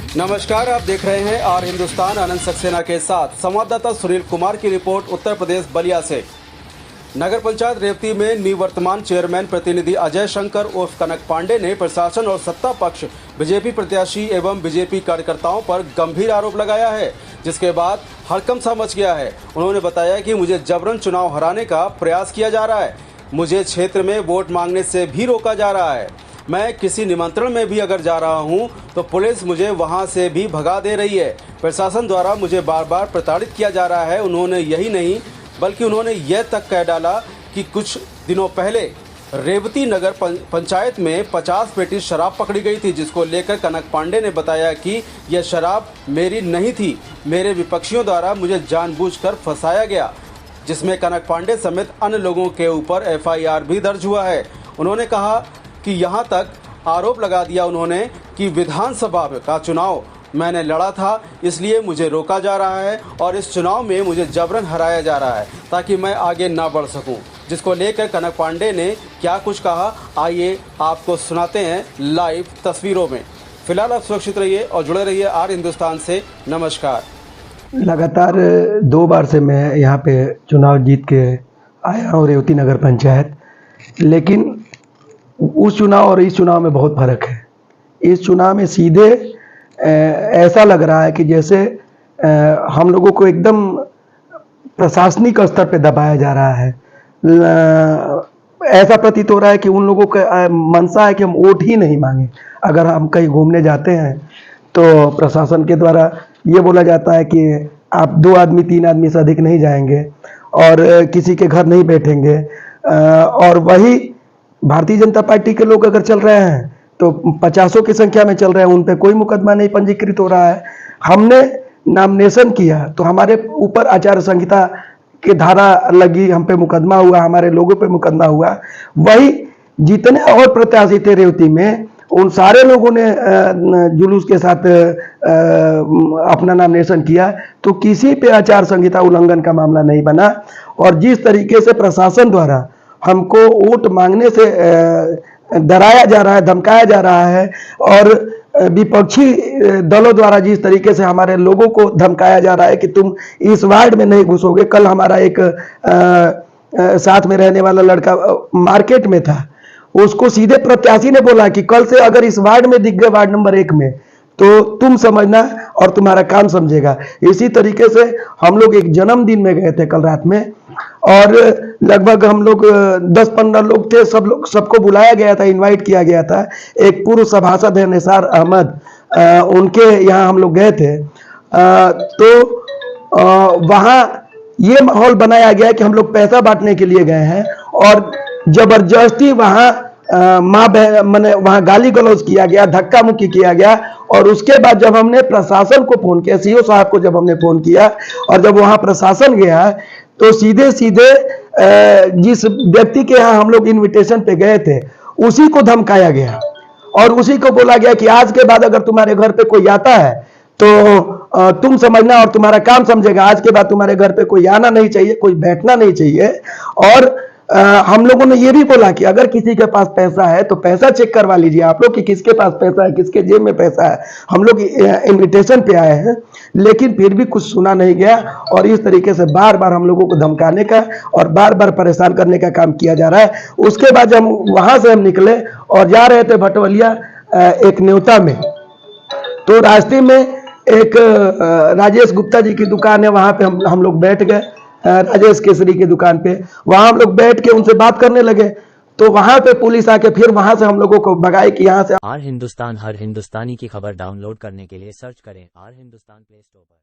नमस्कार, आप देख रहे हैं आर हिंदुस्तान। आनंद सक्सेना के साथ संवाददाता सुनील कुमार की रिपोर्ट उत्तर प्रदेश बलिया से। नगर पंचायत रेवती में निवर्तमान चेयरमैन प्रतिनिधि अजय शंकर उर्फ कनक पांडे ने प्रशासन और सत्ता पक्ष बीजेपी प्रत्याशी एवं बीजेपी कार्यकर्ताओं पर गंभीर आरोप लगाया है, जिसके बाद हड़कंप सा मच गया है। उन्होंने बताया कि मुझे जबरन चुनाव हराने का प्रयास किया जा रहा है, मुझे क्षेत्र में वोट मांगने से भी रोका जा रहा है। मैं किसी निमंत्रण में भी अगर जा रहा हूं तो पुलिस मुझे वहां से भी भगा दे रही है। प्रशासन द्वारा मुझे बार बार प्रताड़ित किया जा रहा है। उन्होंने यही नहीं बल्कि उन्होंने यह तक कह डाला कि कुछ दिनों पहले रेवती नगर पंचायत में 50 पेटी शराब पकड़ी गई थी, जिसको लेकर कनक पांडे ने बताया कि यह शराब मेरी नहीं थी, मेरे विपक्षियों द्वारा मुझे जानबूझकर फंसाया गया, जिसमें कनक पांडे समेत अन्य लोगों के ऊपर FIR भी दर्ज हुआ है। उन्होंने कहा कि यहाँ तक आरोप लगा दिया उन्होंने कि विधानसभा का चुनाव मैंने लड़ा था, इसलिए मुझे रोका जा रहा है और इस चुनाव में मुझे जबरन हराया जा रहा है ताकि मैं आगे ना बढ़ सकूं। जिसको लेकर कनक पांडे ने क्या कुछ कहा, आइए आपको सुनाते हैं लाइव तस्वीरों में। फिलहाल आप सुरक्षित रहिए और जुड़े रहिए आर हिंदुस्तान से। नमस्कार। लगातार 2 बार से मैं यहाँ पे चुनाव जीत के आया हूँ रेवती नगर पंचायत, लेकिन उस चुनाव और इस चुनाव में बहुत फ़र्क है। इस चुनाव में सीधे ऐसा लग रहा है कि जैसे हम लोगों को एकदम प्रशासनिक स्तर पे दबाया जा रहा है। ऐसा प्रतीत हो रहा है कि उन लोगों का मंशा है कि हम वोट ही नहीं मांगे। अगर हम कहीं घूमने जाते हैं तो प्रशासन के द्वारा ये बोला जाता है कि आप 2 आदमी 3 आदमी से अधिक नहीं जाएंगे और किसी के घर नहीं बैठेंगे। और वही भारतीय जनता पार्टी के लोग अगर चल रहे हैं तो 50 की संख्या में चल रहे हैं, उन पे कोई मुकदमा नहीं पंजीकृत हो रहा है। हमने नॉमिनेशन किया तो हमारे ऊपर आचार संहिता की धारा लगी, हम पे मुकदमा हुआ, हमारे लोगों पे मुकदमा हुआ। वही जितने और प्रत्याशी थे रेवती में, उन सारे लोगों ने जुलूस के साथ अपना नॉमिनेशन किया, तो किसी पे आचार संहिता उल्लंघन का मामला नहीं बना। और जिस तरीके से प्रशासन द्वारा हमको वोट मांगने से डराया जा रहा है, धमकाया जा रहा है, और विपक्षी दलों द्वारा जिस तरीके से हमारे लोगों को धमकाया जा रहा है कि तुम इस वार्ड में नहीं घुसोगे। कल हमारा एक साथ में रहने वाला लड़का मार्केट में था, उसको सीधे प्रत्याशी ने बोला कि कल से अगर इस वार्ड में दिख गए, वार्ड नंबर 1 में, तो तुम समझना और तुम्हारा काम समझेगा। इसी तरीके से हम लोग एक जन्मदिन में गए थे कल रात में, और लगभग हम लोग 10-15 लोग थे। सबको बुलाया गया था, इनवाइट किया गया था। एक पूर्व सभासद है निसार अहमद, उनके यहाँ हम लोग गए थे। तो वहाँ ये माहौल बनाया गया कि हम लोग पैसा बांटने के लिए गए हैं, और जबरदस्ती वहाँ मैंने वहाँ गाली गलौज किया गया, धक्का मुक्की किया गया। और उसके बाद जब हमने प्रशासन को फ़ोन किया, CO साहब को जब हमने फ़ोन किया, और जब वहाँ प्रशासन गया तो सीधे सीधे जिस व्यक्ति के यहाँ हम लोग इनविटेशन पे गए थे, उसी को धमकाया गया और उसी को बोला गया कि आज के बाद अगर तुम्हारे घर पे कोई आता है तो तुम समझना और तुम्हारा काम समझेगा। आज के बाद तुम्हारे घर पे कोई आना नहीं चाहिए, कोई बैठना नहीं चाहिए। और हम लोगों ने ये भी बोला कि अगर किसी के पास पैसा है तो पैसा चेक करवा लीजिए आप लोग कि किसके पास पैसा है, किसके जेब में पैसा है। हम लोग इनविटेशन पे आए हैं, लेकिन फिर भी कुछ सुना नहीं गया, और इस तरीके से बार बार हम लोगों को धमकाने का और बार बार परेशान करने का काम किया जा रहा है। उसके बाद जब वहां से हम निकले और जा रहे थे भटवलिया एक न्योता में, तो रास्ते में एक राजेश गुप्ता जी की दुकान है, वहां पे हम लोग बैठ गए, राजेश केसरी की दुकान पे। वहां हम लोग बैठ के उनसे बात करने लगे, तो वहां पे पुलिस आके फिर वहां से हम लोगों को भगाई कि यहाँ से। आर हिंदुस्तान हर हिंदुस्तानी की खबर डाउनलोड करने के लिए सर्च करें आर हिंदुस्तान प्ले स्टोर पर।